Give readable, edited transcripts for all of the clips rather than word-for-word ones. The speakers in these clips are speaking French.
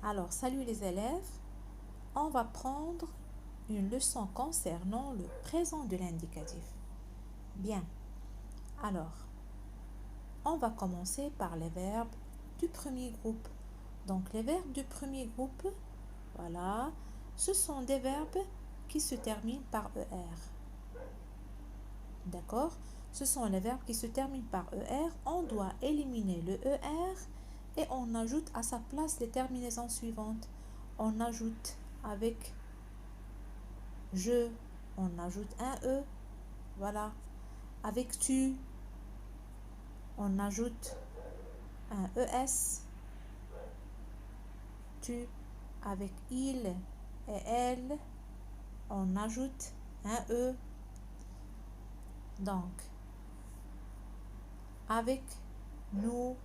Alors, salut les élèves, on va prendre une leçon concernant le présent de l'indicatif. Bien, alors, on va commencer par les verbes du premier groupe. Donc, les verbes du premier groupe, voilà, ce sont des verbes qui se terminent par ER. D'accord? Ce sont les verbes qui se terminent par ER. On doit éliminer le ER et on ajoute à sa place les terminaisons suivantes. On ajoute avec je, on ajoute un E, voilà. Avec tu, on ajoute un ES, tu. Avec il et elle, on ajoute un E. Donc, avec nous,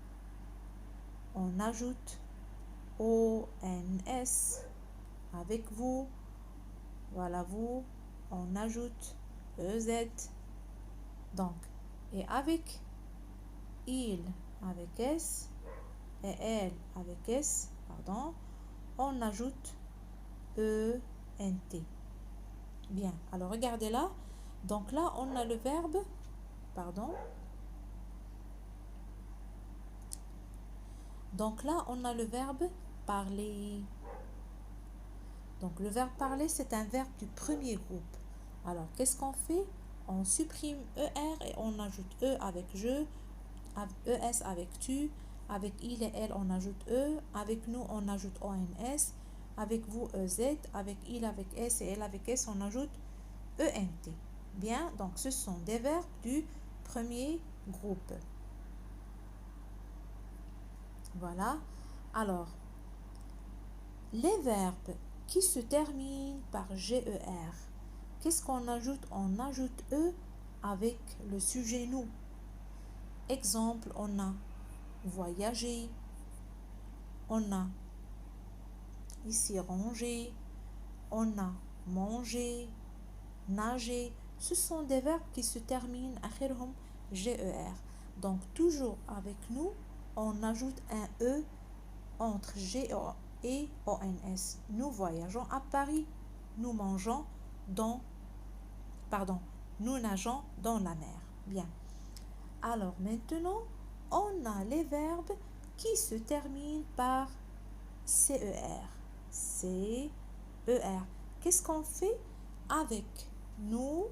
on ajoute ONS. Avec vous, voilà vous, on ajoute EZ. Donc, et avec il avec S et elle avec S, pardon, on ajoute ENT. Bien, alors regardez là. Donc là, on a le verbe, pardon. Donc là, on a le verbe parler. Donc le verbe parler, c'est un verbe du premier groupe. Alors, qu'est-ce qu'on fait? On supprime ER et on ajoute E avec je, ES avec tu, avec il et elle, on ajoute E, avec nous, on ajoute ONS, avec vous, EZ, avec il, avec S et elle, avec S, on ajoute ENT. Bien, donc ce sont des verbes du premier groupe. Voilà. Alors, les verbes qui se terminent par GER, qu'est-ce qu'on ajoute? On ajoute E avec le sujet nous. Exemple, on a voyager, on a ici ranger, on a manger, nager. Ce sont des verbes qui se terminent à GER. Donc toujours avec nous, on ajoute un E entre G et ONS. Nous voyageons à Paris. Nous mangeons dans... Pardon, nous nageons dans la mer. Bien. Alors maintenant, on a les verbes qui se terminent par CER. CER. Qu'est-ce qu'on fait? Avec nous,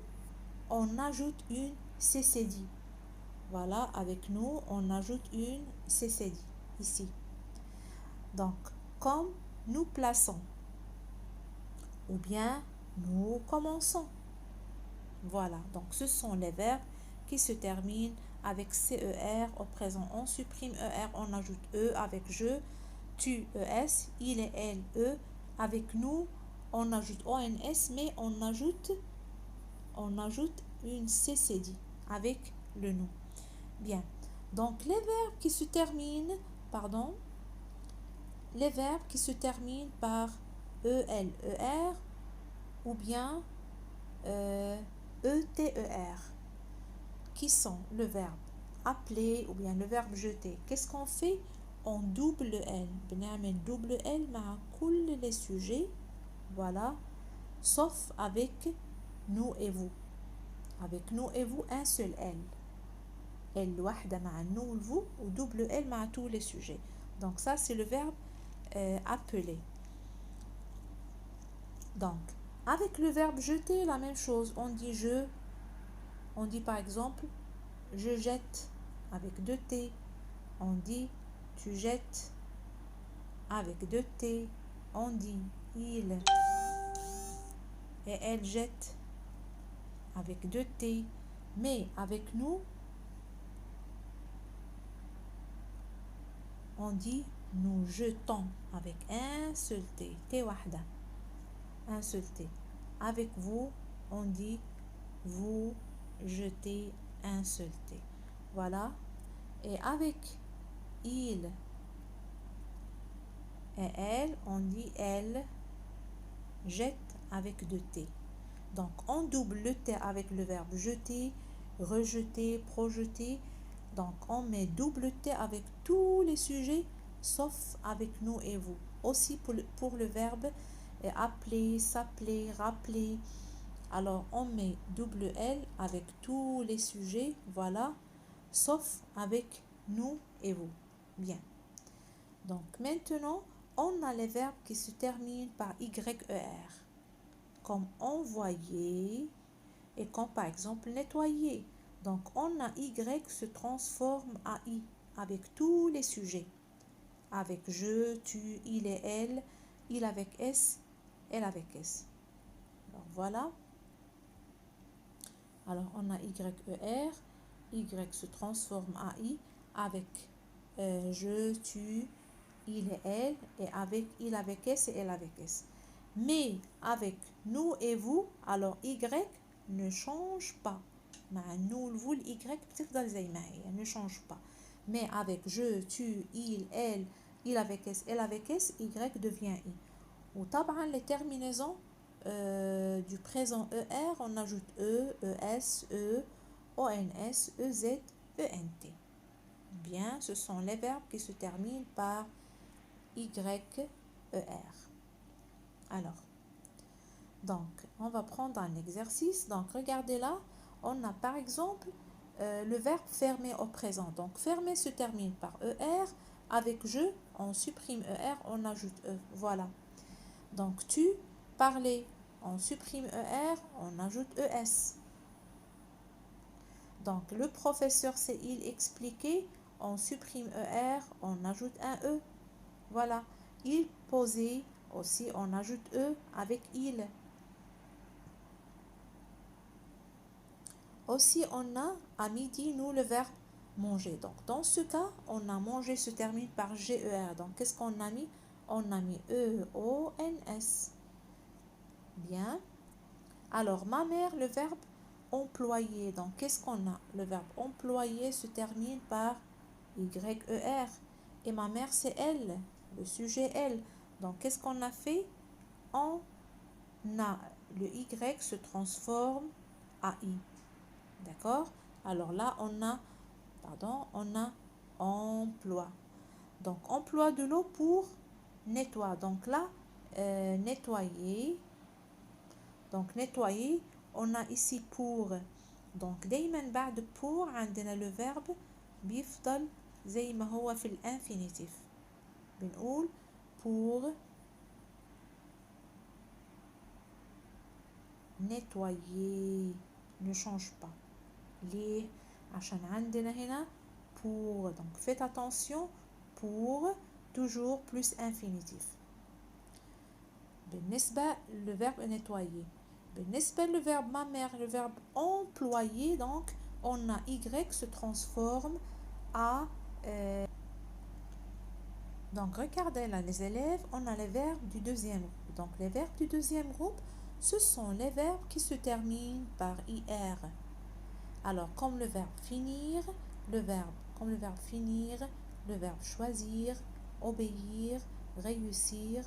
on ajoute une CCD. Voilà, avec nous, on ajoute une CCD ici. Donc, comme nous plaçons ou bien nous commençons. Voilà, donc ce sont les verbes qui se terminent avec CER. Au présent, on supprime ER, on ajoute E avec je, tu, ES, il et elle, E. Avec nous, on ajoute ONS, mais on ajoute une CCD avec le nous. Bien, donc les verbes qui se terminent, pardon, les verbes qui se terminent par ELER ou bien ETER, qui sont le verbe appeler ou bien le verbe jeter. Qu'est-ce qu'on fait? On double L. بنعمل double L مع كل les sujets, voilà, sauf avec nous et vous. Avec nous et vous, un seul L. L واحدة مع nous ou vous, ou double L مع tous les sujets. Donc ça, c'est le verbe appeler. Donc, avec le verbe jeter, la même chose. On dit je, on dit par exemple je jette avec deux T. On dit tu jettes avec deux T. On dit il et elle jette avec deux T. Mais avec nous, on dit nous jetons avec un seul T. T wahda. Un seul T. Avec vous, on dit vous jetez un seul T. Voilà. Et avec il et elle, on dit elle jette avec deux T. Donc, on double le T avec le verbe jeter, rejeter, projeter. Donc, on met double T avec tous les sujets, sauf avec nous et vous. aussi pour le verbe appeler, s'appeler, rappeler. Alors, on met double L avec tous les sujets, voilà, sauf avec nous et vous. Bien. Donc, maintenant, on a les verbes qui se terminent par YER, comme envoyer et comme par exemple nettoyer. Donc, on a Y se transforme à I avec tous les sujets. Avec je, tu, il et elle, il avec S, elle avec S. Alors, voilà. Alors, on a YER, Y se transforme à I avec je, tu, il et elle, et avec il avec S et elle avec S. Mais avec nous et vous, alors Y ne change pas. Nous, vous, le Y, بتفضل زي ما هي, ne change pas. Mais avec je, tu, il avec S, elle avec S, Y devient I. Ou طبعا les terminaisons du présent ER, on ajoute E, ES, E, ONS, EZ, ENT. Bien, ce sont les verbes qui se terminent par YER. Alors, donc, on va prendre un exercice. Donc, regardez là, on a par exemple le verbe fermer au présent. Donc, fermer se termine par ER. Avec je, on supprime ER, on ajoute E. Voilà. Donc, tu, parler, on supprime ER, on ajoute ES. Donc, le professeur, c'est il expliquer, on supprime ER, on ajoute un E. Voilà. Il poser, aussi, on ajoute E avec il. Aussi, on a à midi, nous, le verbe manger. Donc, dans ce cas, on a mangé se termine par GER. Donc, qu'est-ce qu'on a mis? On a mis EONS. Bien. Alors, ma mère, le verbe employer. Donc, qu'est-ce qu'on a? Le verbe employer se termine par YER. Et ma mère, c'est elle. Le sujet, elle. Donc, qu'est-ce qu'on a fait? On a le Y se transforme à I. D'accord? Alors là, on a emploi. Donc, emploi de l'eau pour nettoyer. Donc là, nettoyer. Donc, nettoyer, on a ici pour. Donc, دايما بعد pour عندنا le verbe بيفضل زي ما هو في الانفينيتيف. بنقول pour nettoyer. Ne change pas. ليه؟ عشان عندنا هنا pour. Donc, faites attention. Pour, toujours plus infinitif. بالنسبة le verbe nettoyer. بالنسبة le verbe ma mère, le verbe employer, donc on a Y se transforme à... donc regardez là les élèves, on a les verbes du deuxième groupe. Donc les verbes du deuxième groupe, ce sont les verbes qui se terminent par IR. Alors comme le verbe finir, comme le verbe finir, le verbe choisir, obéir, réussir,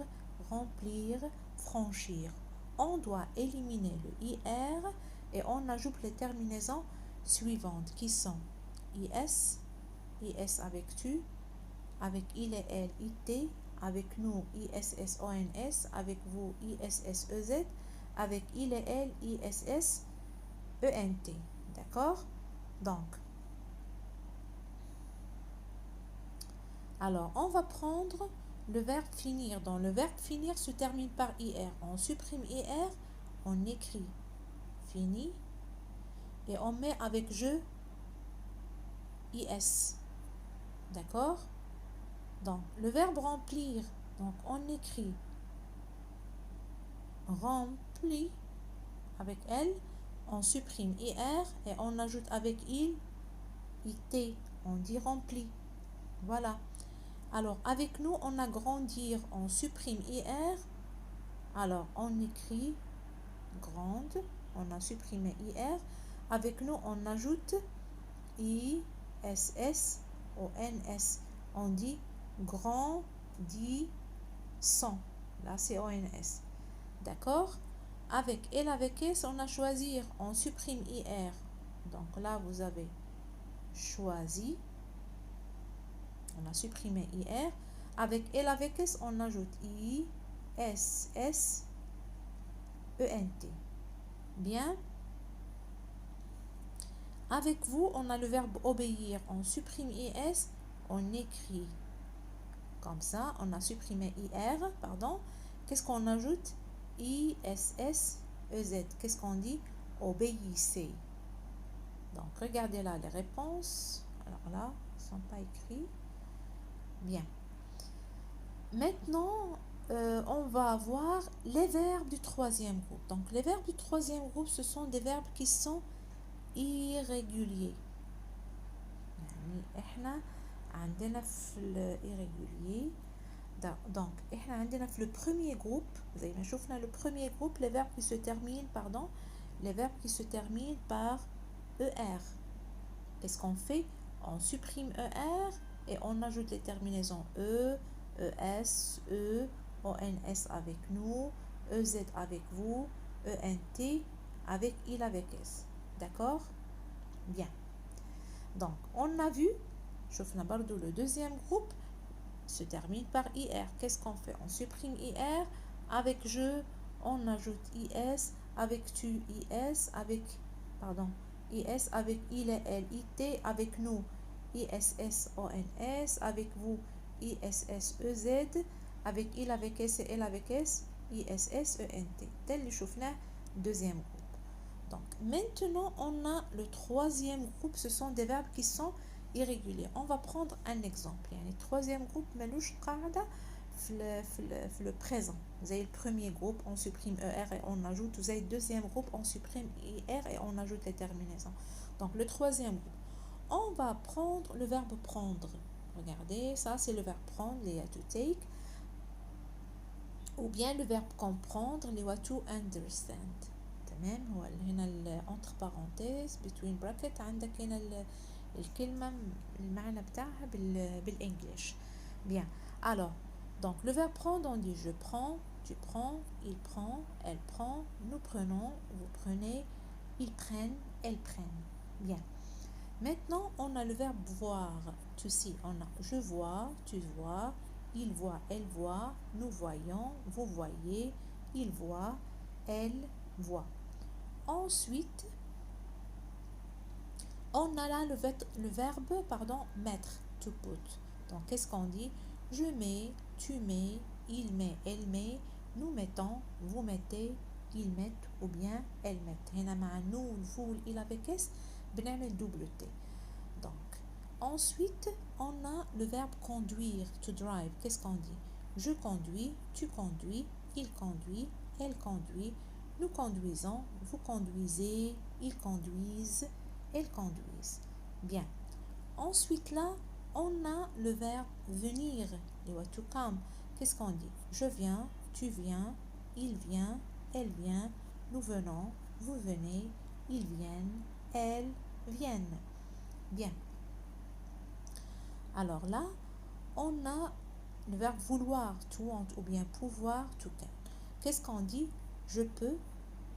remplir, franchir. On doit éliminer le IR et on ajoute les terminaisons suivantes qui sont IS, IS avec tu, avec il et elle, IT, avec nous ISS, ONS, avec vous ISS, EZ, avec il et elle, ISS, ENT. D'accord? Donc, alors, on va prendre le verbe finir. Donc, le verbe finir se termine par IR. On supprime IR, on écrit fini et on met avec je IS. D'accord? Donc, le verbe remplir. Donc, on écrit rempli avec elle. On supprime IR et on ajoute avec il IT. On dit rempli. Voilà. Alors, avec nous, on a grandir, on supprime IR. Alors, on écrit grande, on a supprimé IR. Avec nous, on ajoute ISS, ONS. On dit grandissant. Là, c'est ONS. D'accord? Avec elle, avec S, on a choisir, on supprime IR. Donc là, vous avez choisi. On a supprimé IR. Avec L avec S, on ajoute I, S, S, E, N, T. Bien. Avec vous, on a le verbe obéir. On supprime IS, on écrit comme ça. On a supprimé IR, pardon. Qu'est-ce qu'on ajoute? ISS, EZ. Qu'est-ce qu'on dit? Obéissez. Donc, regardez là les réponses. Alors là, ils ne sont pas écrits. Bien. Maintenant, on va avoir les verbes du troisième groupe. Donc, les verbes du troisième groupe, ce sont des verbes qui sont irréguliers. يعني احنا عندنا في الirrégulier. Donc احنا عندنا في le premier groupe, زي ما شفنا le premier groupe, les verbes qui se terminent, pardon, les verbes qui se terminent par ER. Qu'est-ce qu'on fait? On supprime ER et on ajoute les terminaisons E, ES, E, ONS avec nous, EZ avec vous, ENT avec il avec S. D'accord? Bien. Donc, on a vu, شفنا برضو le deuxième groupe se termine par IR. Qu'est-ce qu'on fait? On supprime IR, avec je, on ajoute IS, avec tu, IS, avec, pardon, IS, avec il et elle, IT, avec nous, ISS, ONS, avec vous, ISS, EZ, avec il avec S et elle avec S, ISS, ENT. Tel le شفنا deuxième groupe. Donc, maintenant, on a le troisième groupe. Ce sont des verbes qui sont irréguliers. On va prendre un exemple. Le troisième groupe, ملوش قاعدة في le présent. Vous avez le premier groupe, on supprime ER et on ajoute. Vous avez le deuxième groupe, on supprime IR et on ajoute les terminaisons. Donc, le troisième groupe. On va prendre le verbe prendre. Regardez, ça c'est le verbe prendre, les to take. Ou bien le verbe comprendre, les to understand. تمام. هو هنا entre parenthèses between bracket عندك هنا الكلمة المعنى بتاعها بالانجليش. Bien. Alors, donc le verbe prendre, on dit je prends, tu prends, il prend, elle prend, nous prenons, vous prenez, ils prennent, elles prennent. Bien. Maintenant, on a le verbe voir, to see. On a je vois, tu vois, il voit, elle voit, nous voyons, vous voyez, il voit, elle voit. Ensuite, on a là le verbe, pardon, mettre, to put. Donc, qu'est-ce qu'on dit? Je mets, tu mets, il met, elle met, nous mettons, vous mettez, ils mettent ou bien elles mettent. هنا مع nous, vous, il avec S, بنعمل double T. Donc, ensuite, on a le verbe conduire, to drive. Qu'est-ce qu'on dit? Je conduis, tu conduis, il conduit, elle conduit, nous conduisons, vous conduisez, ils conduisent, elles conduisent. Bien. Ensuite là, on a le verbe venir, to come. Qu'est-ce qu'on dit? Je viens, tu viens, il vient, elle vient, nous venons, vous venez, ils viennent, elles viennent. Bien. Alors là, on a le verbe vouloir, to want, ou bien pouvoir, to can. Qu'est-ce qu'on dit? Je peux,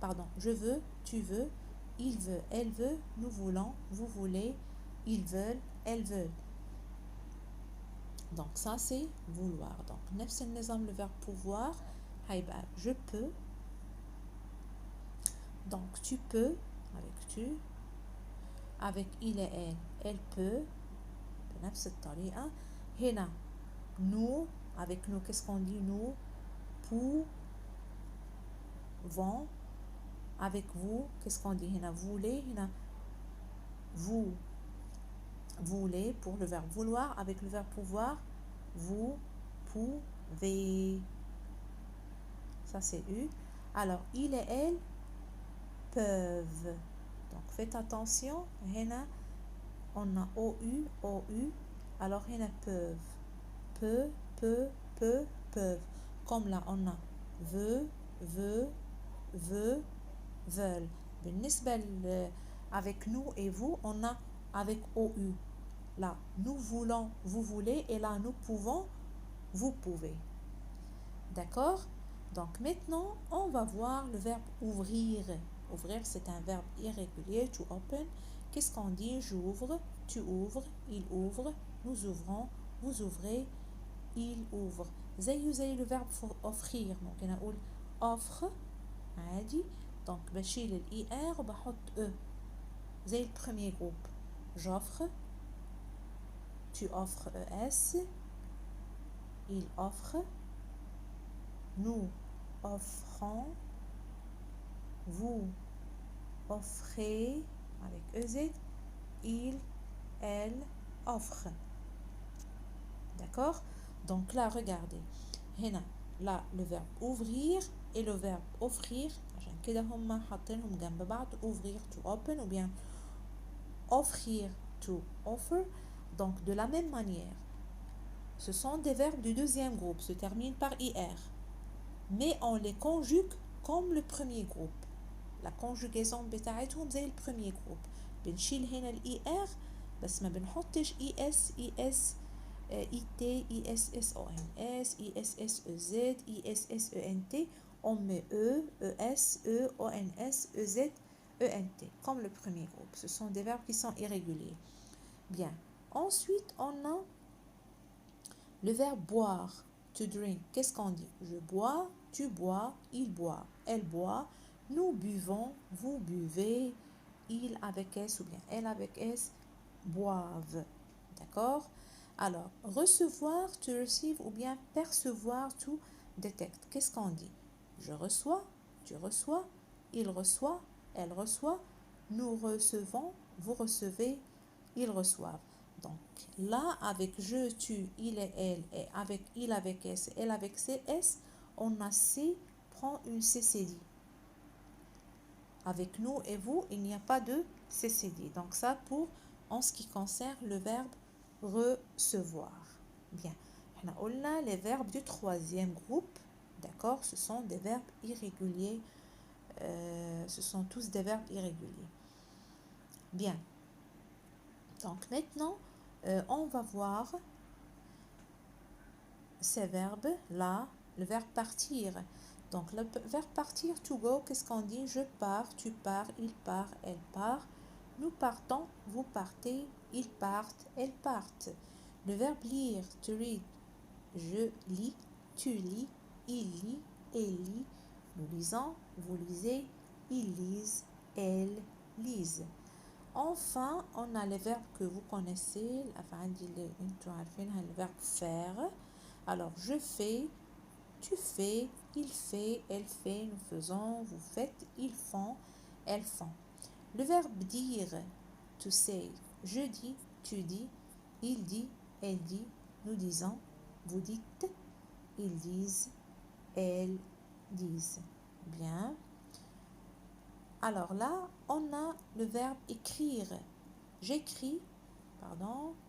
pardon, je veux, tu veux, il veut, elle veut, nous voulons, vous voulez, ils veulent, elles veulent. Donc ça c'est vouloir. Donc نفس النظام le verbe pouvoir هيبقى je peux. Donc tu peux avec tu, avec il et elle, elle peut بنفس الطريقة. هنا nous, avec nous, qu'est-ce qu'on dit? Nous pouvons. Avec vous, qu'est-ce qu'on dit? هنا voulez, هنا vous voulez pour le verbe vouloir. Avec le verbe pouvoir, vous pouvez. Ça c'est U. Alors il et elle peuvent. Donc faites attention. هنا on a OU, OU. Alors هنا peuvent. Peut, peuvent. Comme là on a veut, veulent. بالنسبة avec nous et vous, on a avec OU. Là, nous voulons, vous voulez, et là, nous pouvons, vous pouvez. D'accord? Donc maintenant, on va voir le verbe ouvrir. Ouvrir, c'est un verbe irrégulier, to open. Qu'est-ce qu'on dit? J'ouvre, tu ouvres, il ouvre, nous ouvrons, vous ouvrez, il ouvre. زي le verbe offrir. ممكن أقول offre عادي. donc بشيل ال er وبحط e. زي le premier groupe. j'offre, tu offres es, il offre, nous offrons, vous offrez avec ez, il, elle offre. D'accord? Donc là, regardez. Là, le verbe ouvrir et le verbe offrir. عشان كده هما حاطينهم جنب بعض. ouvrir to open ou bien offrir to offer. Donc de la même manière, ce sont des verbes du deuxième groupe, se terminent par ir. Mais on les conjugue comme le premier groupe. La conjugaison بتاعتهم زي le premier groupe. بنشيل هنا ال ir بس ما بنحطش es, es, it, iss, ons, isses, issent. On met e, es, ons, ez, ent, comme le premier groupe. Ce sont des verbes qui sont irréguliers. Bien. Ensuite, on a le verbe boire, to drink. Qu'est-ce qu'on dit? Je bois, tu bois, il boit, elle boit, nous buvons, vous buvez, il avec s ou bien elle avec s boivent. D'accord? Alors, recevoir, to receive ou bien percevoir, to detect. Qu'est-ce qu'on dit? Je reçois, tu reçois, il reçoit, elle reçoit, nous recevons, vous recevez, ils reçoivent. Donc là, avec je, tu, il et elle, et avec il avec s, elle avec cs, on a c prend une ccd. Avec nous et vous, il n'y a pas de ccd. Donc ça pour en ce qui concerne le verbe recevoir. Bien. On a les verbes du troisième groupe. D'accord? Ce sont des verbes irréguliers. Ce sont tous des verbes irréguliers. Bien. Donc maintenant, on va voir ces verbes là, le verbe partir. Donc le verbe partir, to go, qu'est-ce qu'on dit? Je pars, tu pars, il part, elle part. Nous partons, vous partez, ils partent, elles partent. Le verbe lire, to read, je lis, tu lis, il lit, elle lit. Nous lisons, vous lisez, ils lisent, elles lisent. Enfin, on a les verbes que vous connaissez, le verbe faire. Alors, je fais, tu fais, il fait, elle fait, nous faisons, vous faites, ils font, elles font. Le verbe dire, to say, je dis, tu dis, il dit, elle dit, nous disons, vous dites, ils disent, elles disent. Bien. Alors là, on a le verbe écrire. J'écris,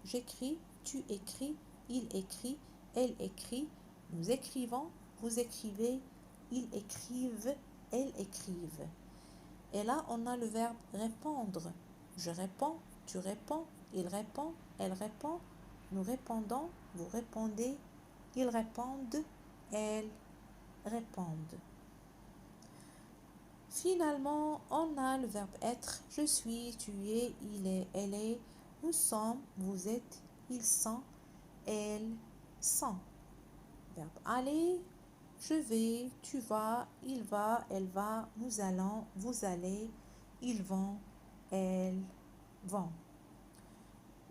j'écris, tu écris, il écrit, elle écrit, nous écrivons, vous écrivez, ils écrivent, elles écrivent. Et là, on a le verbe répondre. Je réponds, tu réponds, il répond, elle répond, nous répondons, vous répondez, ils répondent, elles répondent. Finalement, on a le verbe être. Je suis, tu es, il est, elle est, nous sommes, vous êtes, ils sont, elles sont. Verbe aller, je vais, tu vas, il va, elle va, nous allons, vous allez, ils vont, elles vont.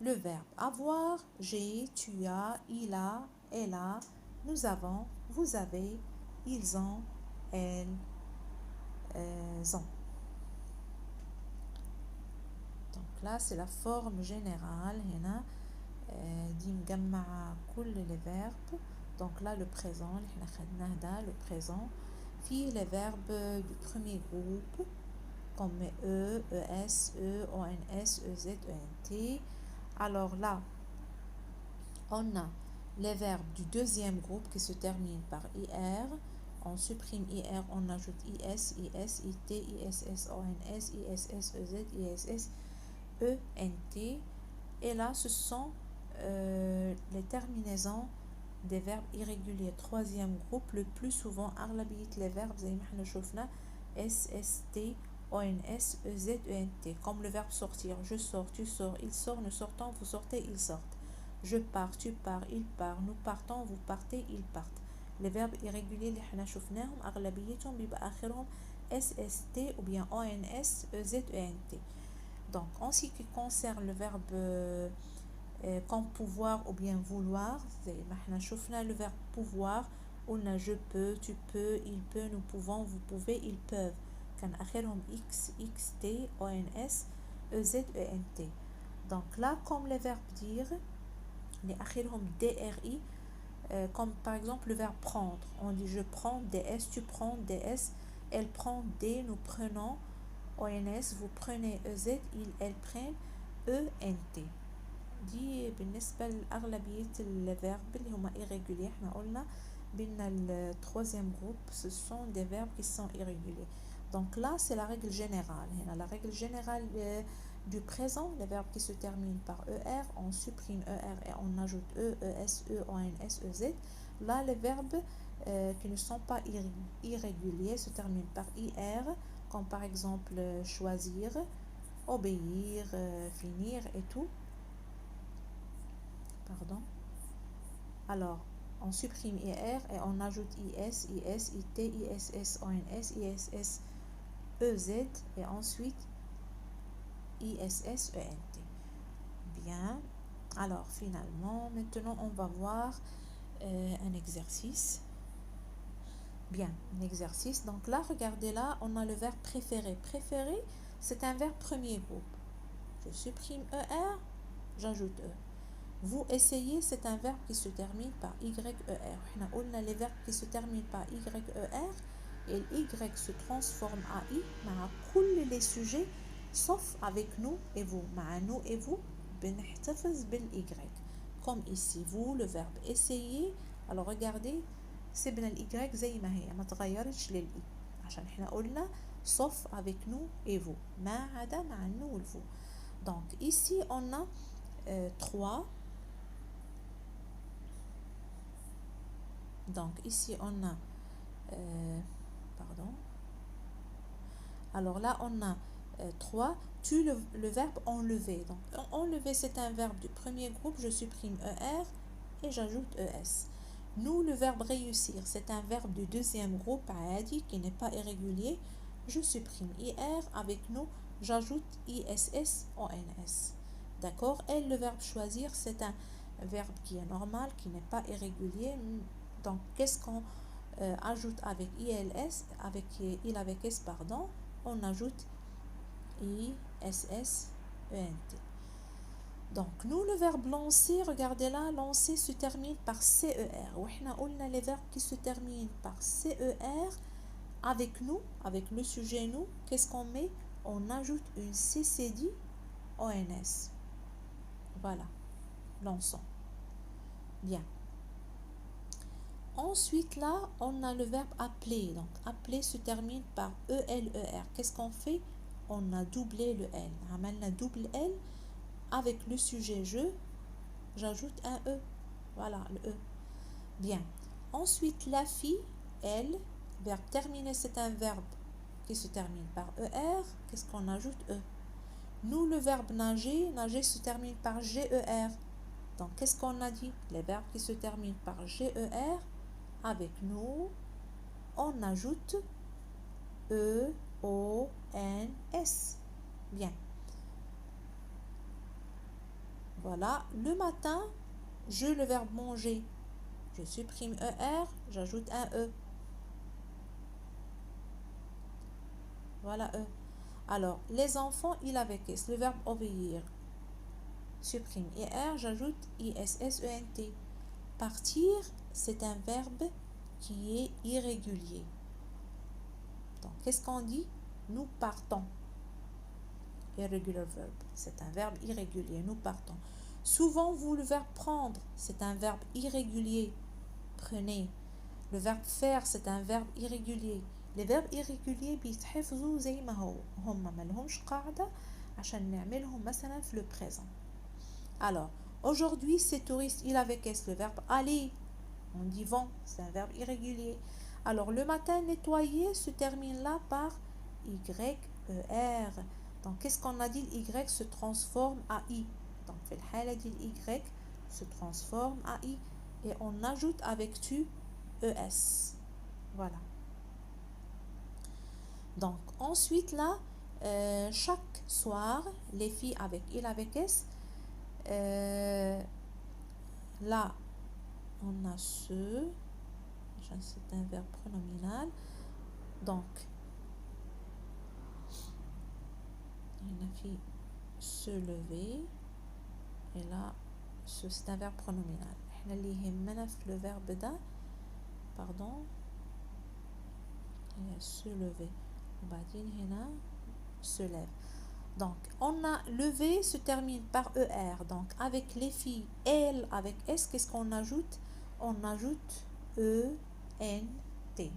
Le verbe avoir, j'ai, tu as, il a, elle a, nous avons, vous avez, ils ont, elles ont. Donc là, c'est la forme générale. هنا دي مجمعة كل les verbes. Donc là, le présent, le présent. Puis les verbes du premier groupe, comme e, es, ons, ez, ent. Alors là, on a les verbes du deuxième groupe qui se terminent par ir. On supprime ir, on ajoute is, it, iss, ons, isses, ez, ent. Et là, ce sont les terminaisons des verbes irréguliers. Troisième groupe, le plus souvent, أغلبية les verbes زي ما احنا شفنا s, st, ons, ez, ent. Comme le verbe sortir, je sors, tu sors, il sort, nous sortons, vous sortez, ils sortent. Je pars, tu pars, il part, nous partons, vous partez, ils partent. Les verbes irréguliers اللي احنا شفناهم أغلبيتهم بيبقى آخرهم SST ou bien ONS, EZ, ENT. Donc, en ce qui concerne le verbe comme pouvoir ou bien vouloir, زي ما احنا شفنا le verbe pouvoir, on a je peux, tu peux, il peut, nous pouvons, vous pouvez, ils peuvent. كان آخرهم X, XT, ONS, EZ, ENT. Donc là, comme les verbes dire, les آخرهم DRI, comme par exemple le verbe prendre. On dit je prends DS, tu prends DS, elle prend D, nous prenons ONS, vous prenez EZ, elles prennent ENT. دي بالنسبة لأغلبية الverb اللي هما irréguliers. احنا قلنا بأن le troisième groupe ce sont des verbes qui sont irréguliers. Donc là c'est la règle générale. La règle générale du présent, les verbes qui se terminent par ER, on supprime ER et on ajoute E, ES, E, ONS, EZ. Là les verbes qui ne sont pas irréguliers se terminent par IR, comme par exemple choisir, obéir, finir et tout. Pardon. Alors, on supprime IR et on ajoute IS, IS, IT, ISS, ONS, ISS, EZ et ensuite ISS, ENT. Bien. Alors, finalement, maintenant, on va voir un exercice. Bien, un exercice. Donc là, regardez là, on a le verbe préférer. Préférer, c'est un verbe premier groupe. Je supprime ER, j'ajoute E. Vous essayez, c'est un verbe qui se termine par YER. On a les verbes qui se terminent par YER et le Y se transforme à I. مع كل les sujets sauf avec nous et vous. مع nous et vous بنحتفظ بالY. Comme ici, vous, le verbe essayer. Alors regardez, سيبنا الY زي ما هي ما تغيرتش للI. عشان احنا قلنا sauf avec nous et vous. ما عدا مع nous et vous. Donc ici, on a 3. Donc ici on a pardon. Alors là on a 3. Tu le verbe enlever. Donc enlever c'est un verbe du premier groupe. Je supprime ER et j'ajoute ES. Nous le verbe réussir c'est un verbe du deuxième groupe عادي qui n'est pas irrégulier. Je supprime IR avec nous. J'ajoute ISS ONS. D'accord. Et le verbe choisir c'est un verbe qui est normal, qui n'est pas irrégulier. Donc, qu'est-ce qu'on ajoute avec ILS, avec il avec S, pardon, on ajoute ISS, ENT. Donc, nous, le verbe lancer, regardez là, lancer se termine par CER. On a les verbes qui se terminent par CER avec nous, avec le sujet nous. Qu'est-ce qu'on met? On ajoute une CCD ONS. Voilà, lançons. Bien. Ensuite, là, on a le verbe appeler. Donc, appeler se termine par ELER. Qu'est-ce qu'on fait? On a doublé le L. On a double L avec le sujet je. J'ajoute un E. Voilà, le E. Bien. Ensuite, la fille, elle. Verbe terminer, c'est un verbe qui se termine par ER. Qu'est-ce qu'on ajoute? E. Nous, le verbe nager, nager se termine par GER. Donc, qu'est-ce qu'on a dit? Les verbes qui se terminent par GER. Avec nous, on ajoute E, O, N, S. Bien. Voilà. Le matin, je le verbe manger. Je supprime ER, j'ajoute un E. Voilà E. Alors, les enfants, il avec S. Le verbe obéir. Supprime IR, j'ajoute ISS, ENT. Partir, c'est un verbe qui est irrégulier. Donc, qu'est-ce qu'on dit? Nous partons. Irregular verb. C'est un verbe irrégulier. Nous partons. Souvent, vous, le verbe prendre, c'est un verbe irrégulier. Prenez. Le verbe faire, c'est un verbe irrégulier. Les verbes irréguliers بيتحفظوا زي ما هو. هم ما لهمش قاعدة عشان نعملهم مثلا في le présent. Alors, aujourd'hui, c'est touriste. Il avec S, le verbe aller. On dit vont, c'est un verbe irrégulier. Alors, le matin, nettoyer se termine là par YER. Donc, qu'est-ce qu'on a dit? Y se transforme à I. Donc, في الحالة دي Y se transforme en I et on ajoute avec tu ES. Voilà. Donc, ensuite, là, chaque soir, les filles avec il, avec S, là, on a ce, c'est un verbe pronominal. Donc, la fille se lever, et là, c'est un verbe pronominal. Le verbe da, pardon, il y a se lever. Se lève. Donc, on a levé se termine par ER. Donc, avec les filles, elles, avec S, qu'est-ce qu'on ajoute? On ajoute ENT. Donc,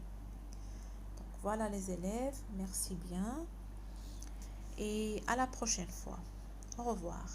voilà les élèves. Merci bien. Et à la prochaine fois. Au revoir.